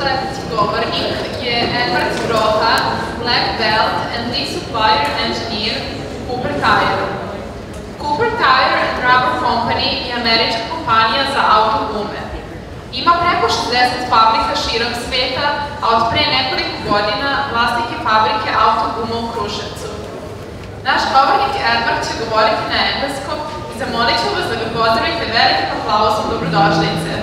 select Govornik je Trocha, black belt and lead supplier engineer Cooper Tire. Cooper Tire and Rubber Company je američka kompanija za auto gume. Ima preko 60 fabrika širom sveta, a od pre nekoliko godina vlasnik je fabrike auto guma u Kruševcu. Naš govornik Edward će govoriti na engleskom i zamolit ću vas da ga pozdravite velikim aplauzom dobrodošlice.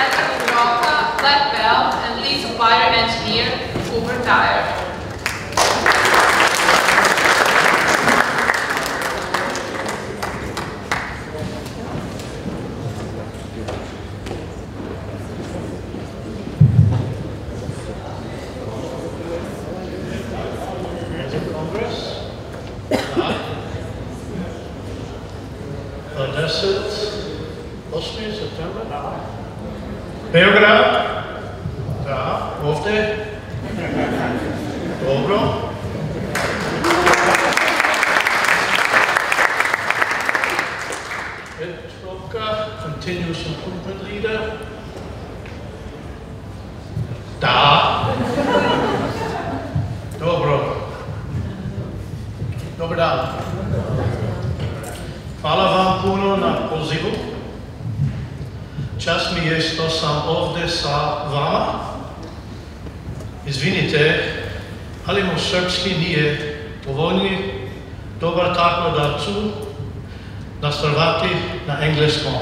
Edward Trocha, black belt and lead supplier engineer, Cooper Tire. Beograd? Da, ovde? Dobro. Trocha, continuous improvement leader? Da. Dobro. Dobar dan. Hvala vam puno na pozivu. Čast mi je što sam ovde sa vama. Izvinite, ali moj srpski nije dovoljni dobar, tako da ću nastavati na engleskom.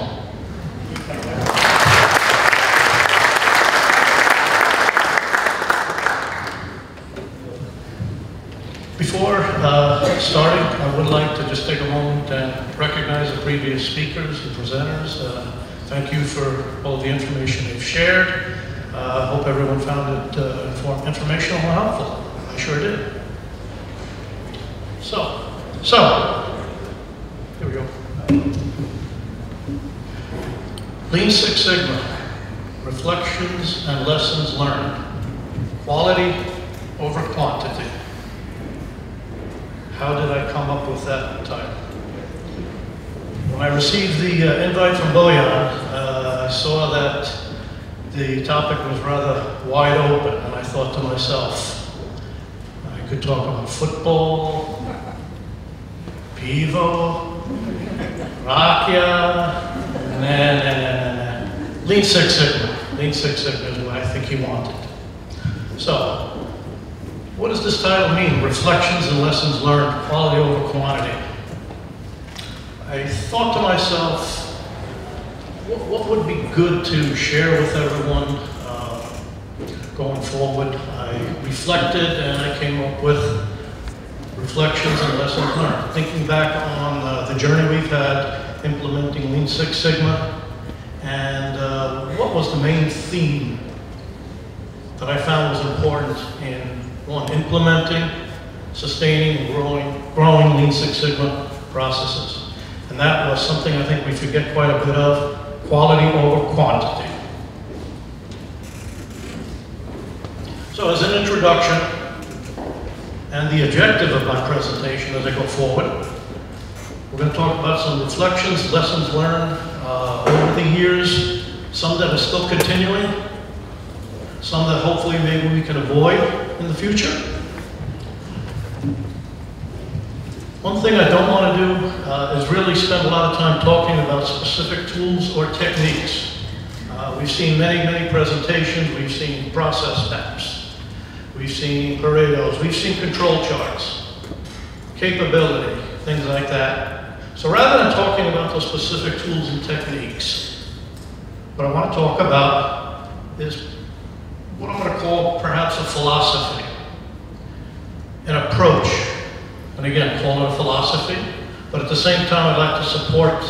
Before starting, I would like to just take a moment and recognize the previous speakers and presenters. Thank you for all the information they've shared. I hope everyone found it informational and helpful. I sure did. So, here we go. Lean Six Sigma, reflections and lessons learned. Quality over quantity. How did I come up with that title? When I received the invite from Bojan, I saw that the topic was rather wide open, and I thought to myself, I could talk about football, pivo, rakia, nah. Lean Six Sigma. Lean Six Sigma is what I think he wanted. So, what does this title mean? Reflections and lessons learned, quality over quantity. I thought to myself, what would be good to share with everyone going forward? I reflected and I came up with reflections and lessons learned. Thinking back on the journey we've had implementing Lean Six Sigma, and what was the main theme that I found was important in, one, implementing, sustaining, and growing Lean Six Sigma processes. And that was something I think we forget quite a bit of, quality over quantity. So as an introduction, and the objective of my presentation as I go forward, we're going to talk about some reflections, lessons learned over the years, some that are still continuing, some that hopefully maybe we can avoid in the future. One thing I don't want to do is really spend a lot of time talking about specific tools or techniques. We've seen many presentations. We've seen process maps. We've seen Paretos. We've seen control charts, capability, things like that. So rather than talking about those specific tools and techniques, what I want to talk about is what I'm going to call perhaps a philosophy, an approach. And again, call it a philosophy, but at the same time, I'd like to support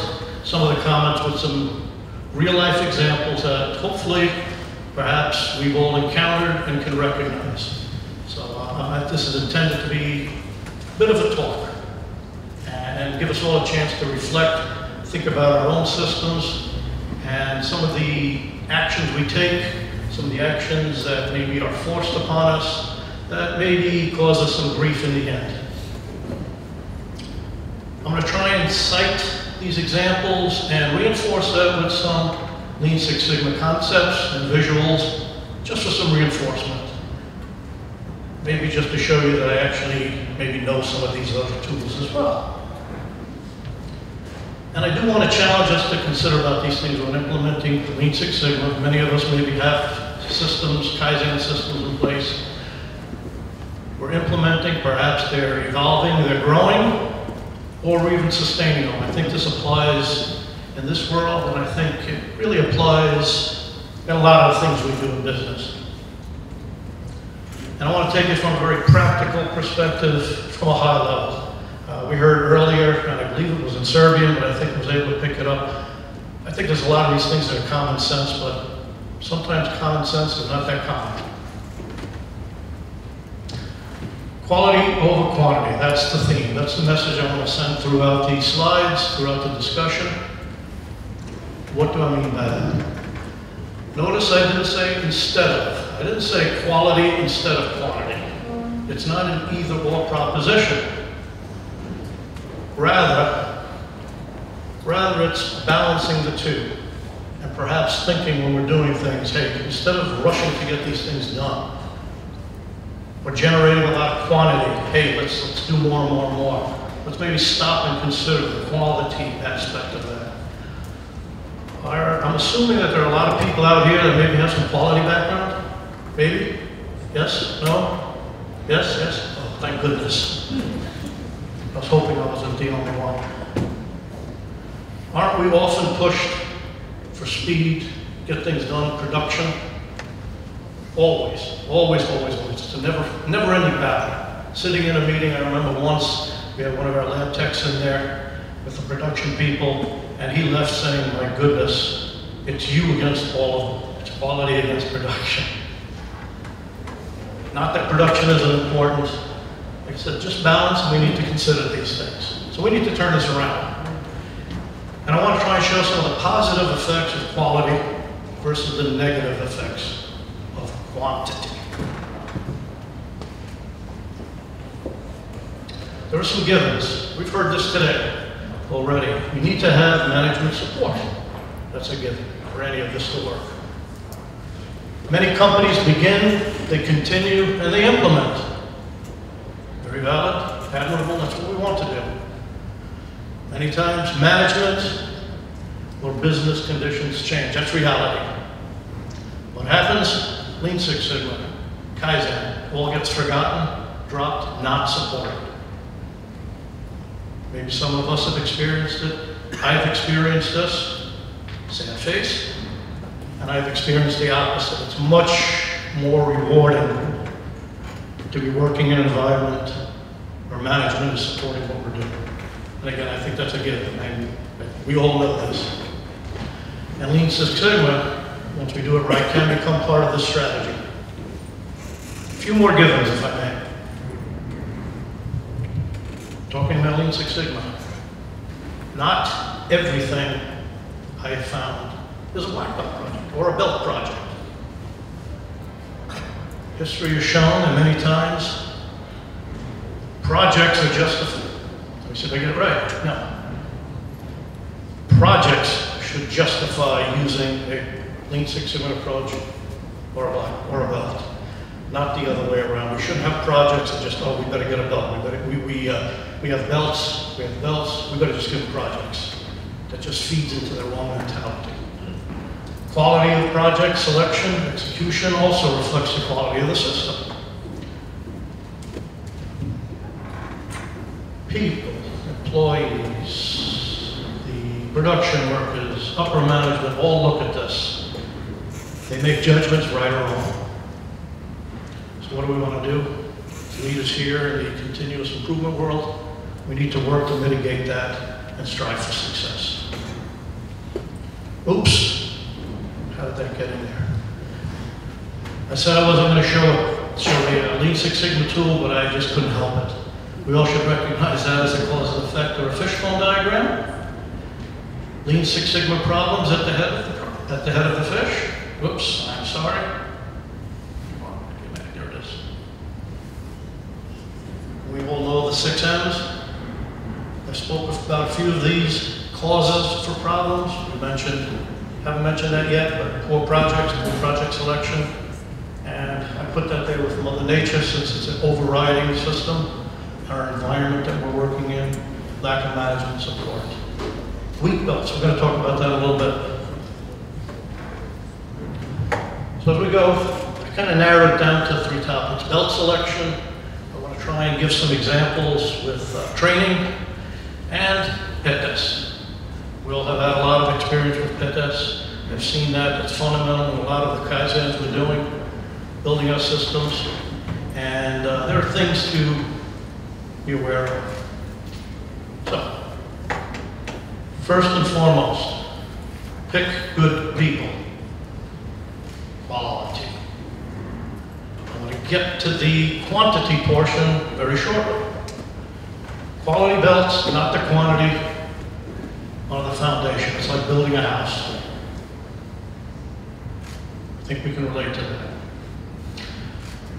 some of the comments with some real-life examples that hopefully, perhaps, we've all encountered and can recognize. So this is intended to be a bit of a talk and give us all a chance to reflect, think about our own systems, and some of the actions we take, some of the actions that maybe are forced upon us, that maybe cause us some grief in the end. I'm going to try and cite these examples and reinforce that with some Lean Six Sigma concepts and visuals, just for some reinforcement. Maybe just to show you that I actually maybe know some of these other tools as well. And I do want to challenge us to consider about these things when implementing Lean Six Sigma. Many of us maybe have systems, Kaizen systems in place. We're implementing, perhaps they're evolving, they're growing, or we're even sustaining them. I think this applies in this world, and I think it really applies in a lot of things we do in business. And I want to take it from a very practical perspective, from a high level. We heard earlier, and I believe it was in Serbian, but I think I was able to pick it up. I think there's a lot of these things that are common sense, but sometimes common sense is not that common. Quality over quantity, that's the theme. That's the message I want to send throughout these slides, throughout the discussion. What do I mean by that? Notice I didn't say instead of. I didn't say quality instead of quantity. It's not an either-or proposition. Rather it's balancing the two. And perhaps thinking when we're doing things, hey, instead of rushing to get these things done, or generating a lot of quantity, hey, let's do more and more and more. Let's maybe stop and consider the quality aspect of that. I'm assuming that there are a lot of people out here that maybe have some quality background. Maybe? Yes? No? Yes? Yes? Oh, thank goodness. I was hoping I wasn't the only one. Aren't we often pushed for speed, get things done, production? Always, always, always, always. It's a never-ending battle. Sitting in a meeting, I remember once, we had one of our lab techs in there with the production people, and he left saying, my goodness, it's you against all of them. It's quality against production. Not that production isn't important. Like I said, just balance, and we need to consider these things. So we need to turn this around. And I want to try and show some of the positive effects of quality versus the negative effects of quantity. There are some givens. We've heard this today already. We need to have management support. That's a given for any of this to work. Many companies begin, they continue, and they implement. Very valid, admirable, that's what we want to do. Many times, management or business conditions change. That's reality. What happens? Lean Six Sigma, Kaizen, all gets forgotten, dropped, not supported. Maybe some of us have experienced it. I've experienced this, sad face, and I've experienced the opposite. It's much more rewarding to be working in an environment where management is supporting what we're doing. And again, I think that's a given, and we all know this. And Lean Six Sigma, once we do it right, can become part of this strategy. A few more givens, if I may. Talking about Lean Six Sigma. Not everything I have found is a black belt project or a belt project. History has shown that many times projects are justified. Let me see if I get it right. No. Projects should justify using a Lean Six Sigma approach or a black or a belt. Not the other way around. We shouldn't have projects that just, oh, we better get a belt. We have belts, we better just give them projects. That just feeds into their wrong mentality. Quality of project selection, execution also reflects the quality of the system. People, employees, the production workers, upper management all look at this. They make judgments right or wrong. So what do we want to do? Leaders here in the continuous improvement world, we need to work to mitigate that and strive for success. Oops. How did that get in there? I said I wasn't going to show a Lean Six Sigma tool, but I just couldn't help it. We all should recognize that as a cause and effect or a fishbone diagram. Lean Six Sigma problems at the head of the fish. Whoops, I'm sorry. There it is. We all know the 6 M's. I spoke about a few of these. causes for problems. Haven't mentioned that yet, but poor projects, poor project selection. And I put that there with Mother Nature since it's an overriding system, our environment that we're working in, lack of management support. Weak belts, we're going to talk about that a little bit. So as we go, I kind of narrowed it down to 3 topics. Belt selection, I want to try and give some examples with training and pit tests. We all have had a lot of experience with pit tests. I've seen that it's fundamental in a lot of the Kaizens we're doing, building our systems, and there are things to be aware of. So, first and foremost, pick good people. Quality. I'm going to get to the quantity portion very shortly. Quality belts, not the quantity, are the foundation. It's like building a house. I think we can relate to that.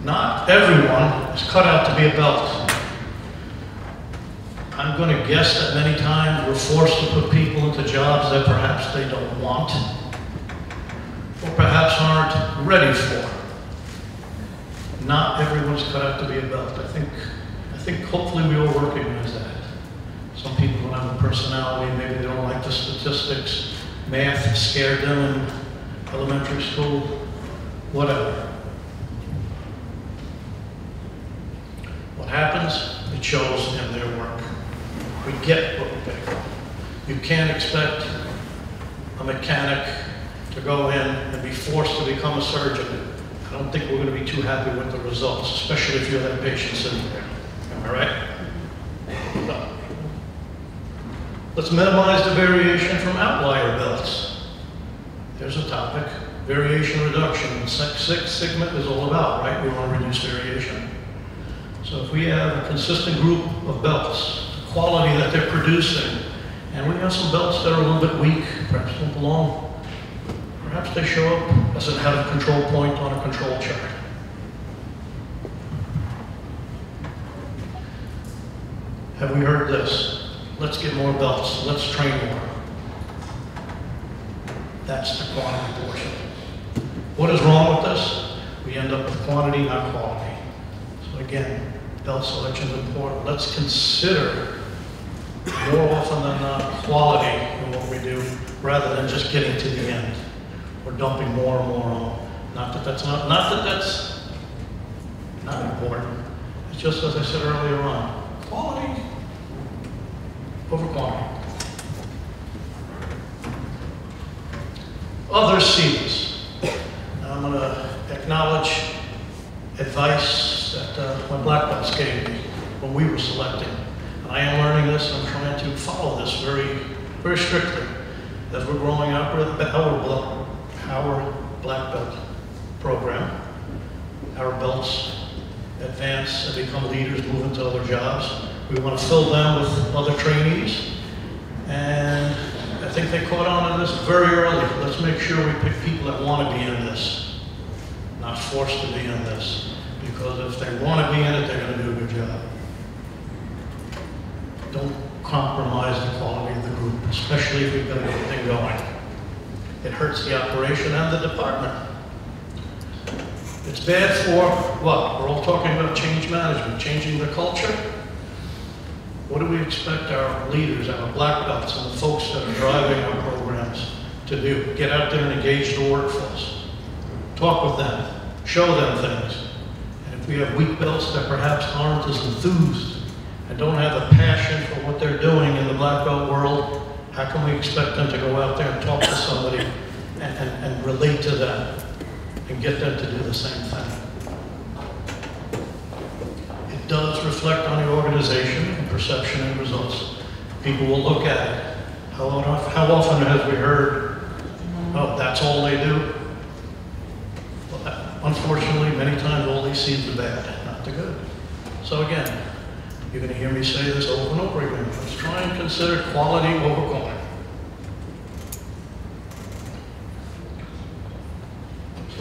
Not everyone is cut out to be a belt. I'm going to guess that many times we're forced to put people into jobs that perhaps they don't want, or perhaps aren't ready for. Not everyone's cut out to be a belt. I think hopefully we all recognize that. Some people don't have a personality, maybe they don't like the statistics, math scared them in elementary school, whatever. What happens? It shows in their work. We get what we pay for. You can't expect a mechanic to go in and be forced to become a surgeon. I don't think we're going to be too happy with the results, especially if you have patient sitting there. Am I right? So, let's minimize the variation from outlier belts. There's a topic, variation reduction. Six Sigma is all about, right? We want to reduce variation. So if we have a consistent group of belts, the quality that they're producing, and we have some belts that are a little bit weak, perhaps don't belong, perhaps they show up as a head of control point on a control chart. Have we heard this? Let's get more belts, let's train more. That's the quantity portion. What is wrong with this? We end up with quantity, not quality. So again, belt selection is important. Let's consider more often than not quality in what we do, rather than just getting to the end. We're dumping more and more on. Not that that's not important. It's just as I said earlier on, quality over quantity. Other C's. Now I'm going to acknowledge advice that my black belts gave me when we were selecting. And I am learning this, and I'm trying to follow this very, very strictly as we're growing up with our black belt program. Our belts advance and become leaders, move into other jobs. We want to fill them with other trainees, and I think they caught on to this very early. Let's make sure we pick people that want to be in this, not forced to be in this, because if they want to be in it, they're going to do a good job. Don't compromise the quality of the group, especially if we've got a good thing going. It hurts the operation and the department. It's bad for what? We're all talking about change management, changing the culture. What do we expect our leaders, our black belts, and the folks that are driving our programs to do? Get out there and engage the workforce. Talk with them. Show them things. And if we have weak belts that perhaps aren't as enthused and don't have a passion for what they're doing in the black belt world, how can we expect them to go out there and talk to somebody and relate to them and get them to do the same thing? It does reflect on the organization and perception and results. People will look at it. How often have we heard, oh, that's all they do? Well, unfortunately, many times all they see is the bad, not the good. So again, you're going to hear me say this over and over again. Let's try and consider quality over quantity.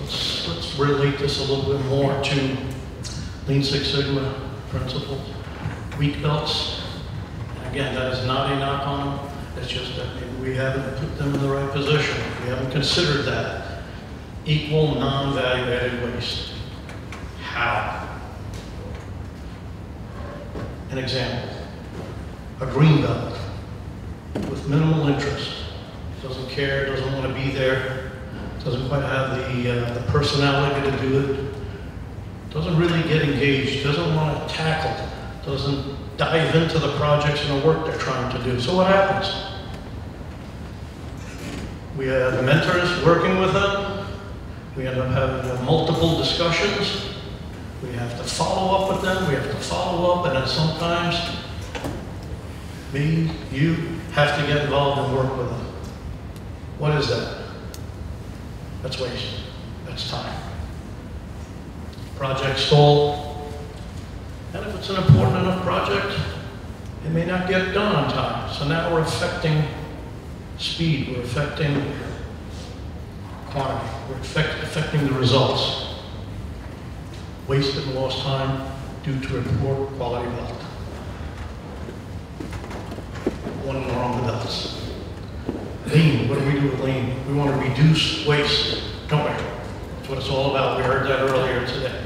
So let's relate this a little bit more to Lean Six Sigma principles. Weak belts, again, that is not a knock on them. It's just that maybe we haven't put them in the right position. We haven't considered that. Equal non-value added waste. How? An example. A green belt with minimal interest. Doesn't care, doesn't want to be there, doesn't quite have the personality to do it, doesn't really get engaged, doesn't want to tackle, doesn't dive into the projects and the work they're trying to do. So what happens? We have mentors working with them. We end up having multiple discussions. We have to follow up with them. We have to follow up, and then sometimes me, you, have to get involved and work with them. What is that? That's waste. That's time. Project stall. And if it's an important enough project, it may not get done on time. So now we're affecting speed, we're affecting quantity, we're affecting the results. Wasted and lost time due to a poor quality belt. One of the wrong belts. Lean, what do we do with lean? We want to reduce waste, don't we? That's what it's all about. We heard that earlier today.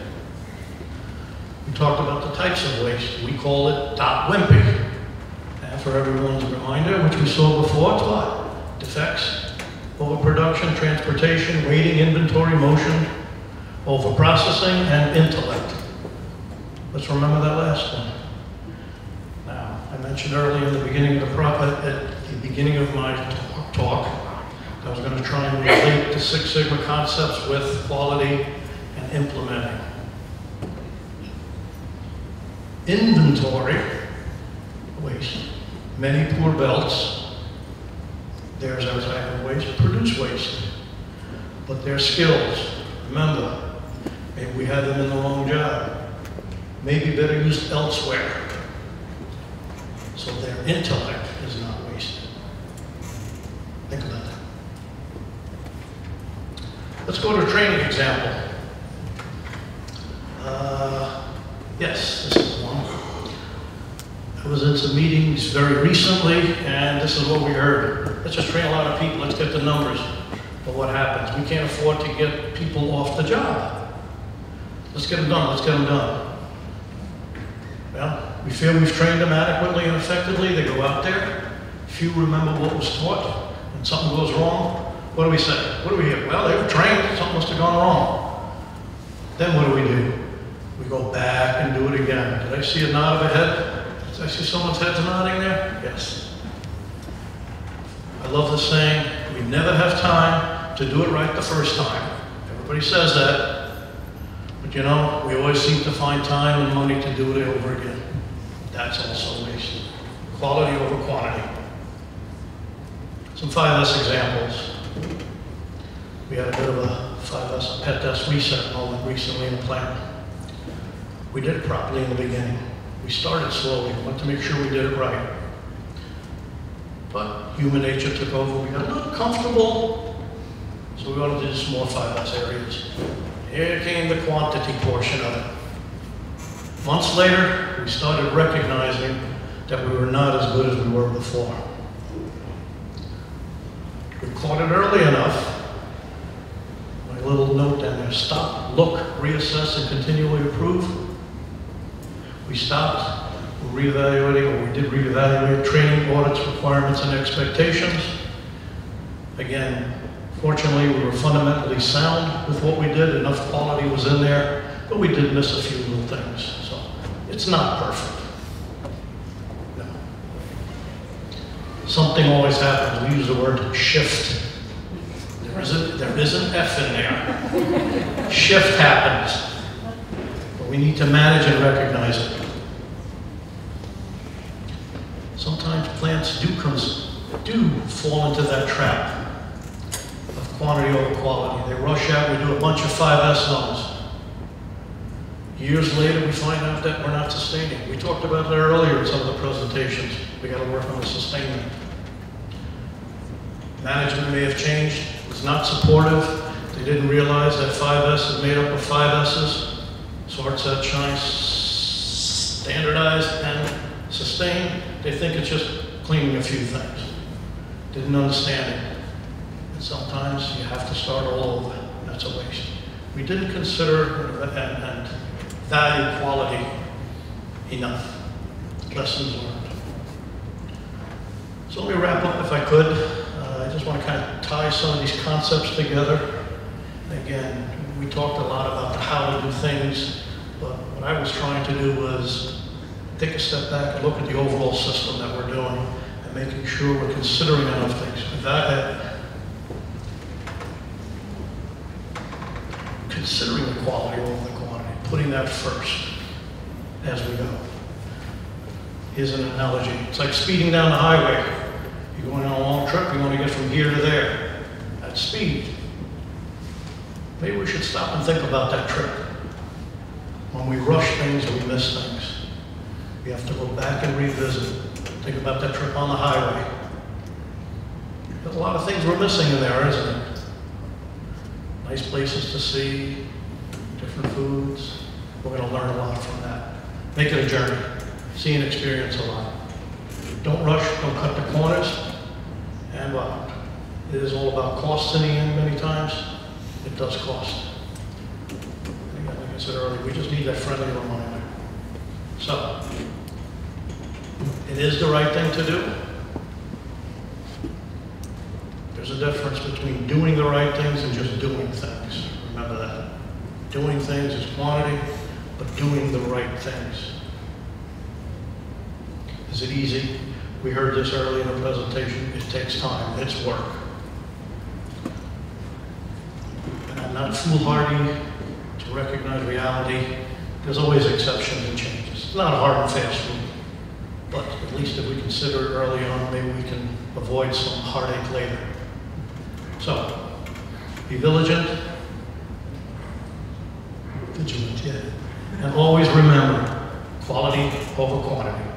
We talked about the types of waste. We call it .wimpy. And for everyone's reminder, which we saw before, it's what? Defects, overproduction, transportation, waiting, inventory, motion, overprocessing, and intellect. Let's remember that last one. Now, I mentioned earlier in the beginning of my talk, I was going to try and relate the Six Sigma concepts with quality and implementing. Inventory waste. Many poor belts, there's our type of waste, produce waste. But their skills, remember, maybe we had them in the wrong job. Maybe better used elsewhere. So their intellect is not wasted. Think about that. Let's go to a training example. Yes, this is one. I was in some meetings very recently, and this is what we heard. Let's just train a lot of people, let's get the numbers. But what happens? We can't afford to get people off the job. Let's get them done, let's get them done. Well, we feel we've trained them adequately and effectively. They go out there, few remember what was taught, and something goes wrong. What do we say? What do we hear? Well, they were trained, something must have gone wrong. Then what do? We go back and do it again. Did I see a nod of a head? Did I see someone's head nodding there? Yes. I love the saying, we never have time to do it right the first time. Everybody says that. But you know, we always seem to find time and money to do it over again. That's also waste. Quality over quantity. Some 5S examples. We had a bit of a 5S pet desk reset moment recently in the plant. We did it properly in the beginning. We started slowly, wanted to make sure we did it right. But human nature took over. We got a little comfortable, so we wanted to do some more 5S areas. Here came the quantity portion of it. Months later, we started recognizing that we were not as good as we were before. We caught it early enough. My little note down there, stop, look, reassess, and continually improve. We stopped, we're reevaluating, or we did reevaluate training, audits, requirements, and expectations. Again, fortunately, we were fundamentally sound with what we did. Enough quality was in there, but we did miss a few little things. So it's not perfect. No. Something always happens. We use the word shift. There is an F in there. Shift happens. But we need to manage and recognize it. Sometimes plants do fall into that trap of quantity over quality. They rush out, we do a bunch of 5S zones. Years later, we find out that we're not sustaining. We talked about that earlier in some of the presentations. We got to work on the sustainment. Management may have changed, was not supportive. They didn't realize that 5S is made up of 5S's. Sort, set, shine, standardized, and sustain. They think it's just cleaning a few things. didn't understand it. And sometimes you have to start all over. That's a waste. We didn't consider and value quality enough. Lessons learned. So let me wrap up if I could. I just want to kind of tie some of these concepts together. Again, we talked a lot about the how to do things, but what I was trying to do was take a step back and look at the overall system that we're doing and making sure we're considering enough things. Considering the quality over the quantity, putting that first as we go. Here's an analogy. It's like speeding down the highway. You're going on a long trip, you want to get from here to there. That's speed. Maybe we should stop and think about that trip. When we rush things, we miss things. We have to go back and revisit. Think about that trip on the highway. There's a lot of things we're missing in there, isn't it? Nice places to see, different foods. We're going to learn a lot from that. Make it a journey. See and experience a lot. Don't rush, don't cut the corners. And well, it is all about costs in the end many times. It does cost. Again, like I said earlier, we just need that friendly reminder. So, it is the right thing to do. There's a difference between doing the right things and just doing things. Remember that. Doing things is quantity, but doing the right things. Is it easy? We heard this earlier in the presentation. It takes time. It's work. And I'm not foolhardy to recognize reality. There's always exceptions and changes. It's not a hard and fast rule. But at least if we consider it early on, maybe we can avoid some heartache later. So, be vigilant, yeah. And always remember, quality over quantity.